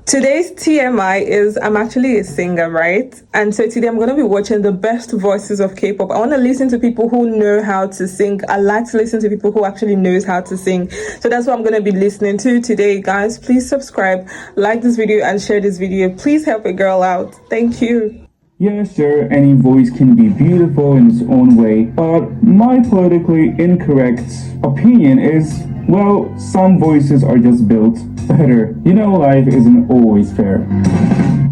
Today's TMI is I'm actually a singer, right? And so today I'm going to be watching the best voices of K-pop. I want to listen to people who know how to sing. I like to listen to people who actually knows how to sing. So that's what I'm going to be listening to today, guys. Please subscribe, like this video, and share this video. Please help a girl out. Thank you. Yeah, sure, any voice can be beautiful in its own way, but my politically incorrect opinion is, well, some voices are just built better. You know, life isn't always fair.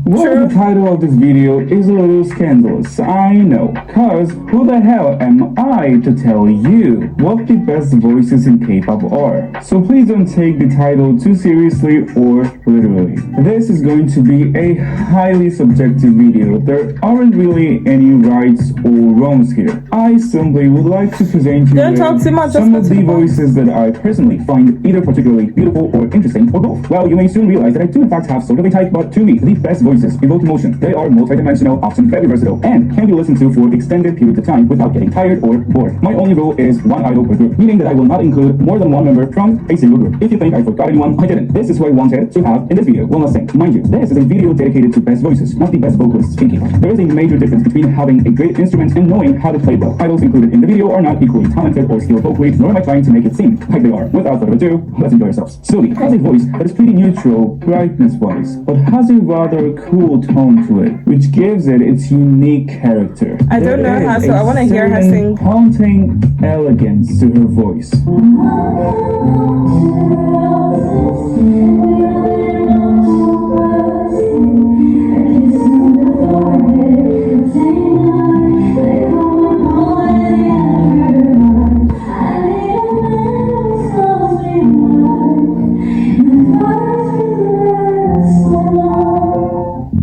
Well, the title of this video is a little scandalous, I know, cause who the hell am I to tell you what the best voices in K-pop are? So please don't take the title too seriously or literally. This is going to be a highly subjective video. There aren't really any rights or wrongs here. I simply would like to present you with some of the voices that I personally find either particularly beautiful or interesting or both. Well, you may soon realize that I do in fact have sort of a type, but to me, the best voices evoke emotion. They are multidimensional, often very versatile, and can be listened to for extended periods of time without getting tired or bored. My only rule is one idol per group, meaning that I will not include more than one member from a single group. If you think I forgot anyone, I didn't. This is who I wanted to have in this video. One last thing, mind you, this is a video dedicated to best voices, not the best vocalists in K-pop. There is a major difference between having a great instrument and knowing how to play well. Idols included in the video are not equally talented or skilled vocally, nor am I trying to make it seem like they are. Without further ado, let's enjoy ourselves. Sylvie has a voice that is pretty neutral, brightness-wise, but has a rather cool tone to it, which gives it its unique character. I don't know her, so I want to hear her sing. Haunting elegance to her voice.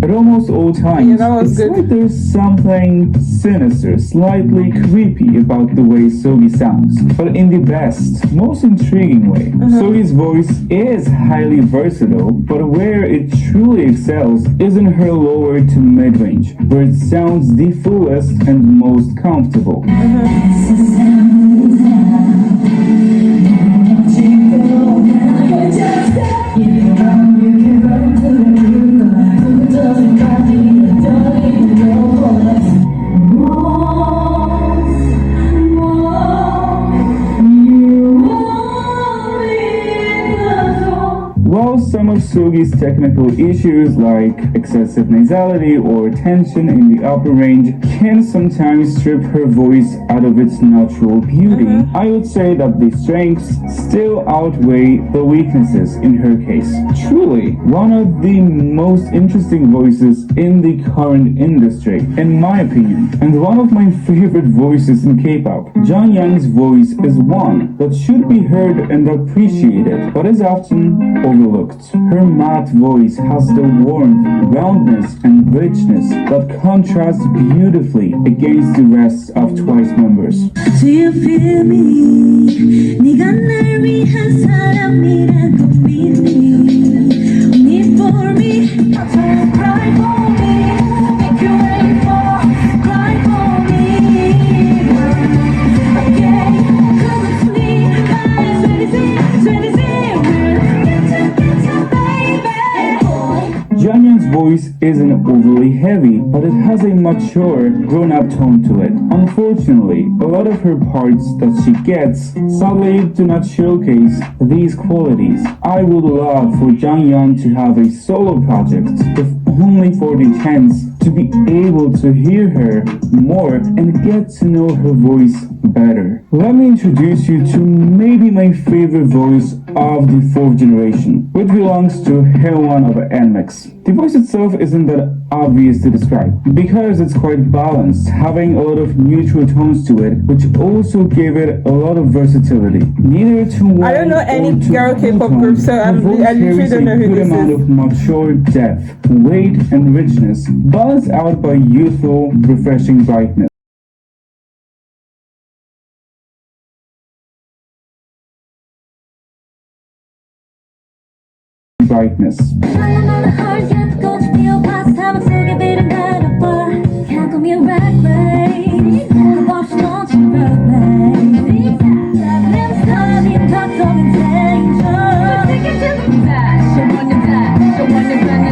At almost all times, it's like there's something sinister, slightly creepy about the way Sogi sounds, but in the best, most intriguing way. Sogi's voice is highly versatile, but where it truly excels is in her lower to mid-range, where it sounds the fullest and most comfortable. While some of Sogi's technical issues like excessive nasality or tension in the upper range can sometimes strip her voice out of its natural beauty, I would say that the strengths still outweigh the weaknesses in her case. Truly, one of the most interesting voices in the current industry, in my opinion, and one of my favorite voices in K-pop. Jonghyun's voice is one that should be heard and appreciated, but is often overlooked. Her matte voice has the warmth, roundness, and richness that contrasts beautifully against the rest of Twice members. Do you feel me? 네가 날 위한 사람이라고 믿니? Need for me, don't cry for me. Make you wait for, cry for me. Okay, couldn't sleep, eyes ready, Jonghyun's voice isn't overly heavy, but it has a mature, grown-up tone to it. Unfortunately, a lot of her parts that she gets sadly do not showcase these qualities. I would love for Jonghyun to have a solo project, if only for the chance to be able to hear her more and get to know her voice better. Let me introduce you to maybe my favorite voice of the fourth generation, which belongs to Haewon of NMIX. The voice itself isn't that obvious to describe because it's quite balanced, having a lot of neutral tones to it, which also give it a lot of versatility. Neither too warm, I don't know any girl K-pop group, so I literally don't know who this is. Amount of mature depth, weight, and richness, balanced out by youthful, refreshing brightness. Brightness. Take it to the back, show on your back, show on your back.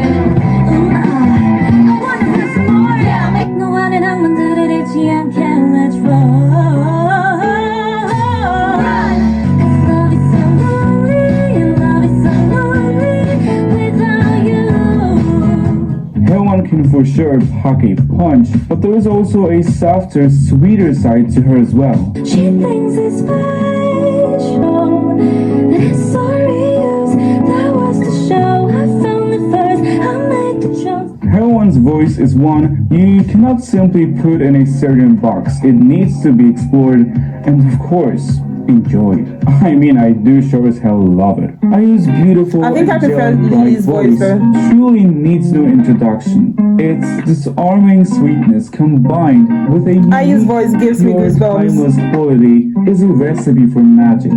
can for sure pack a punch, but there is also a softer, sweeter side to her as well. She thinks it's special, that it's so reused. That was the show. I found it first. I made the jump. Heron's voice is one you cannot simply put in a certain box. It needs to be explored and, of course, enjoyed. I mean, I do sure as hell love it. Ayu's beautiful, I think I prefer angelic Lily's voice, though. truly needs no introduction. Its disarming sweetness combined with a Ayu's unique, voice gives me pure, goosebumps. timeless quality is a recipe for magic.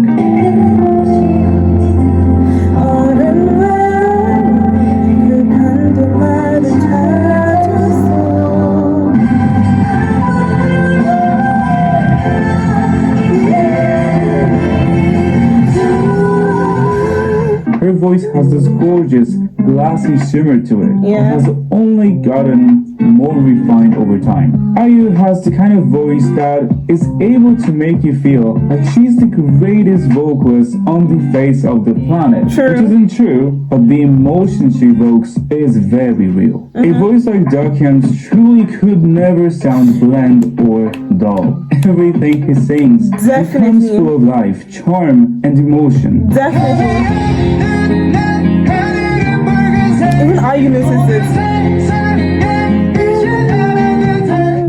Her voice has this gorgeous, glassy shimmer to it. Yeah. It has only gotten more refined over time. Ayu has the kind of voice that is able to make you feel like she's the greatest vocalist on the face of the planet. True. Which isn't true, but the emotion she evokes is very real. A voice like Dakyun's truly could never sound bland or dull. Everything he sings becomes Definitely. full of life, charm, and emotion. Definitely. Even Ayu notices it.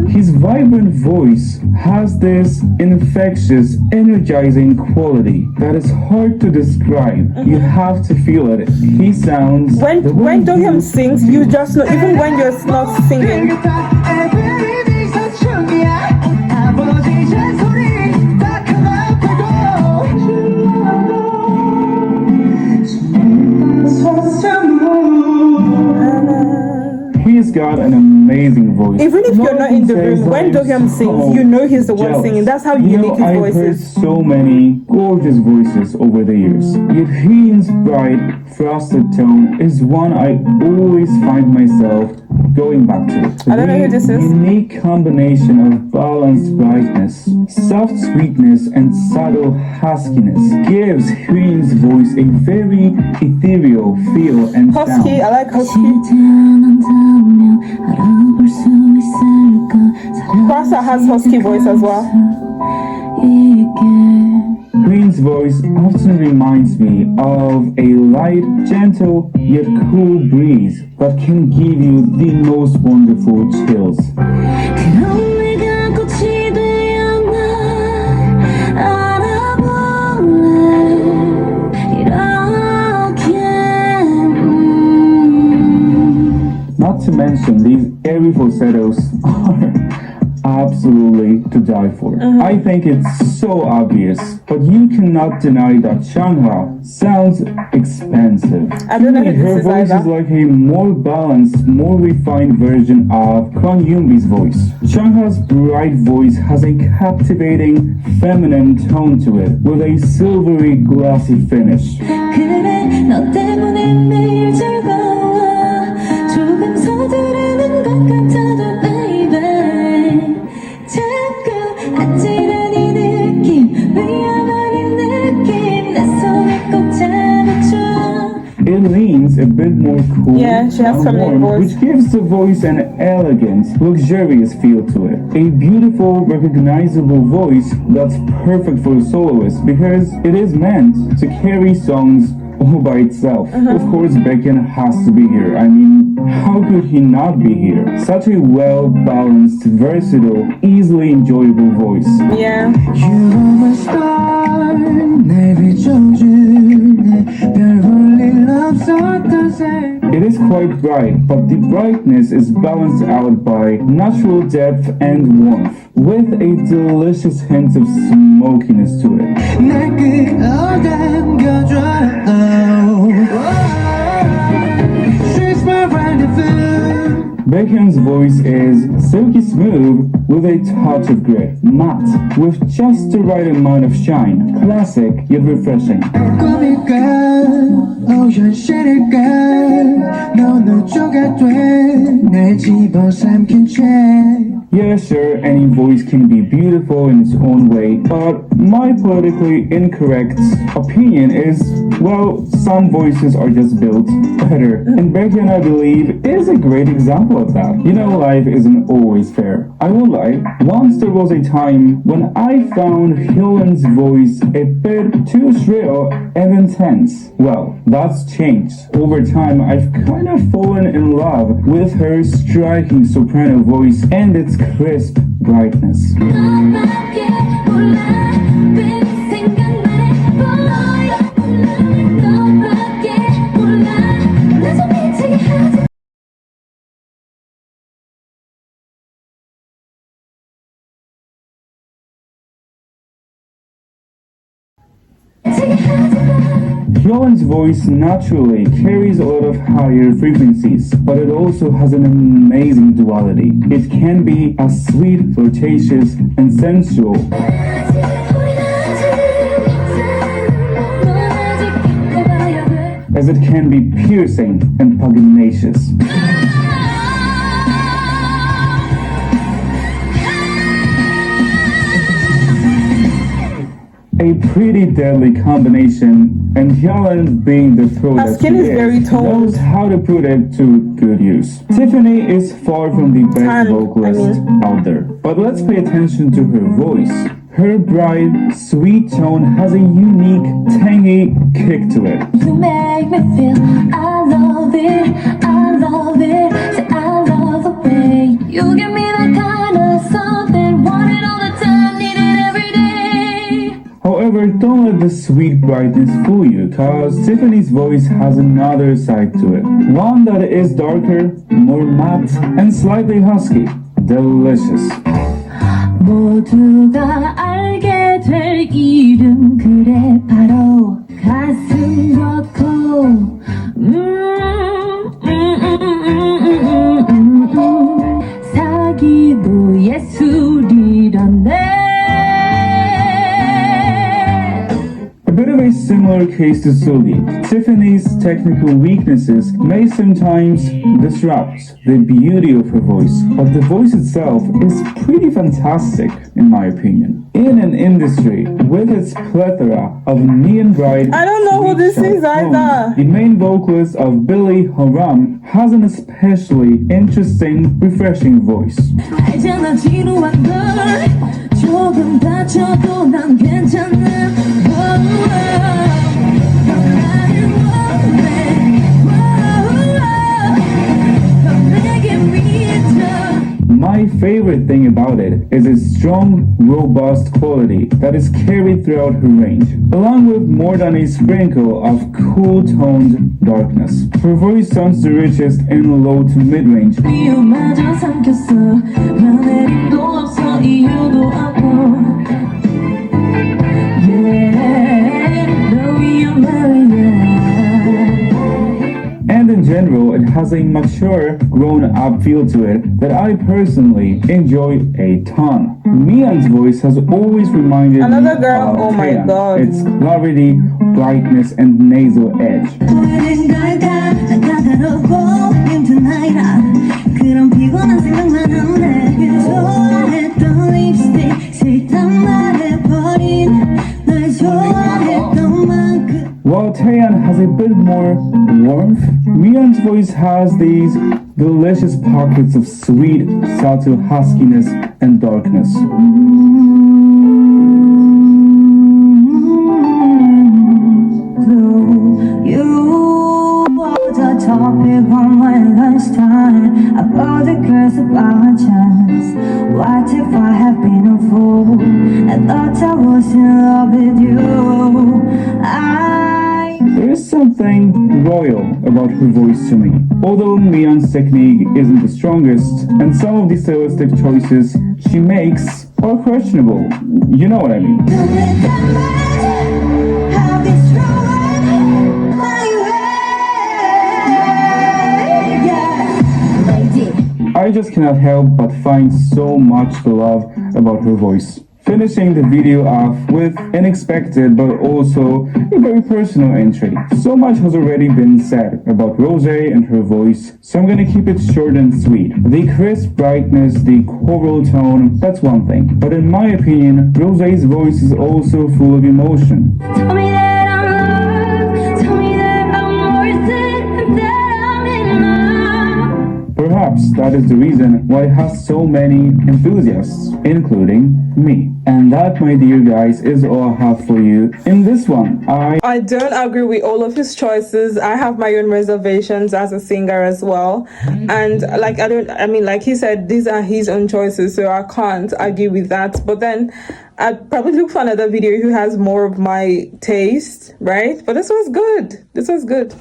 His vibrant voice has this infectious, energizing quality that is hard to describe. You have to feel it. He sounds... When the way Dohyun you sings, you just know, even when you're not singing. He's got an amazing voice. Even if you're not in the room, when Dohyun sings, you know he's the one jealous. singing. That's how You unique know, his I've voice heard is. so many gorgeous voices over the years. Yet Hyun's bright, frosted tone is one I always find myself going back to. I don't know who this is. Unique combination of balanced brightness, soft sweetness, and subtle huskiness gives Hyun's voice a very ethereal feel and Husky, sound. I like husky. Kwasa has husky voice as well. Hyun's voice often reminds me of a light, gentle, yet cool breeze that can give you the most wonderful chills. Not to mention, these airy falsettos are absolutely to die for. I think it's so obvious, but you cannot deny that Changha sounds expensive. I don't know who Her this is voice either. is like a more balanced, more refined version of Kwon Yoonbi's voice. Changha's bright voice has a captivating, feminine tone to it, with a silvery, glossy finish. 그래 너 때문에 매일 즐거워 조금 서두르는 것 같아도 baby 자꾸 아찔한 이 느낌 위험한 이 느낌 내 손을 꼭 잡아줘 It leans a bit more cool Yeah, she has and feminine warm, voice. which gives the voice an elegant, luxurious feel to it. A beautiful, recognizable voice that's perfect for a soloist because it is meant to carry songs all by itself. Of course, Baekhyun has to be here. I mean, how could he not be here? Such a well-balanced, versatile, easily enjoyable voice. Yeah. You are my star 날 비춰주네 별 볼일 없었던 It is quite bright, but the brightness is balanced out by natural depth and warmth, with a delicious hint of smokiness to it. 날 끌어당겨줘 She's my rendezvous Baekhyun's voice is silky smooth with a touch of grit, matte with just the right amount of shine, classic yet refreshing. 꿈일까 현실일까 너 늘 좀 너가 돼날 집어삼킨 채 Yeah, sure, any voice can be beautiful in its own way, but my politically incorrect opinion is, well, some voices are just built better. And Baekhyun, I believe, is a great example of that. You know, life isn't always fair. I won't lie, once there was a time when I found Hyun's voice a bit too shrill and intense. Well, that's changed. Over time, I've kind of fallen in love with her striking soprano voice and its crisp brightness. 너밖에 몰라 빈 생각만 해 너밖에 몰라 나 좀 미치게 하지 미치게 하지 마 Hyun's voice naturally carries a lot of higher frequencies, but it also has an amazing duality. It can be as sweet, flirtatious, and sensual, as it can be piercing and pugnacious. A pretty deadly combination, and Hyun, being the throat Her that skin she is very toned. knows how to put it to good use. Tiffany is far from the best Tan, vocalist out there, but let's pay attention to her voice. Her bright, sweet tone has a unique, tangy kick to it. You make me feel I love it, I love it. Say I love the way you give me that kind of something. Want it all the time, need it every day. However, don't let the sweet brightness fool you, cause Tiffany's voice has another side to it. One that is darker, more matte, and slightly husky. Delicious. 모두가 알게 될 이름 그래 바로 가슴 걷고 사기도 예술이란데 A bit of a similar case to Sully. Tiffany's technical weaknesses may sometimes disrupt the beauty of her voice, but the voice itself is pretty fantastic, in my opinion. In an industry with its plethora of neon bright, I don't know who this sweet, is sharp either. tones, the main vocalist of Billy Haram has an especially interesting, refreshing voice. 알잖아 지루한 걸 조금 다쳐도 난 괜찮아 My favorite thing about it is its strong, robust quality that is carried throughout her range, along with more than a sprinkle of cool-toned darkness. Her voice sounds the richest in low to mid-range, 위험마저 삼켰어 마음에도 없어 이유도 없고 너 위험 말이야 and in general, it has a mature, grown-up feel to it that I personally enjoy a ton. Mian's voice has always reminded Another me girl, of oh my Taeyeon. God. Its clarity, brightness, and nasal edge. 모든 걸다 까다롭고 힘든 나이라 그런 피곤한 생각만 하네 좋아했던 립스틱 싫단 말해버린 널 좋아했던 만큼 While Taeyeon has a bit more warmth, Mian's voice has these delicious pockets of sweet, subtle huskiness and darkness. You was a topic on my lunchtime about the girls about chance. What if I have been a fool? I thought I was in love with you. There is something royal about her voice to me. Although Mian's technique isn't the strongest, and some of the stylistic choices she makes are questionable. You know what I mean. How destroyed my way. I just cannot help but find so much to love about her voice. finishing the video off with unexpected but also a very personal entry. So much has already been said about Rosé and her voice, so I'm gonna keep it short and sweet. The crisp brightness, the choral tone, that's one thing. But in my opinion, Rosé's voice is also full of emotion. Tell me that I'm loved, tell me that I'm worth it, and that I'm in love. Perhaps that is the reason why it has so many enthusiasts, including me. And that, my dear guys, is all I have for you in this one. I don't agree with all of his choices. I have my own reservations as a singer as well. And like he said, these are his own choices, so I can't argue with that. But then I'd probably look for another video who has more of my taste, right? But this was good. This was good.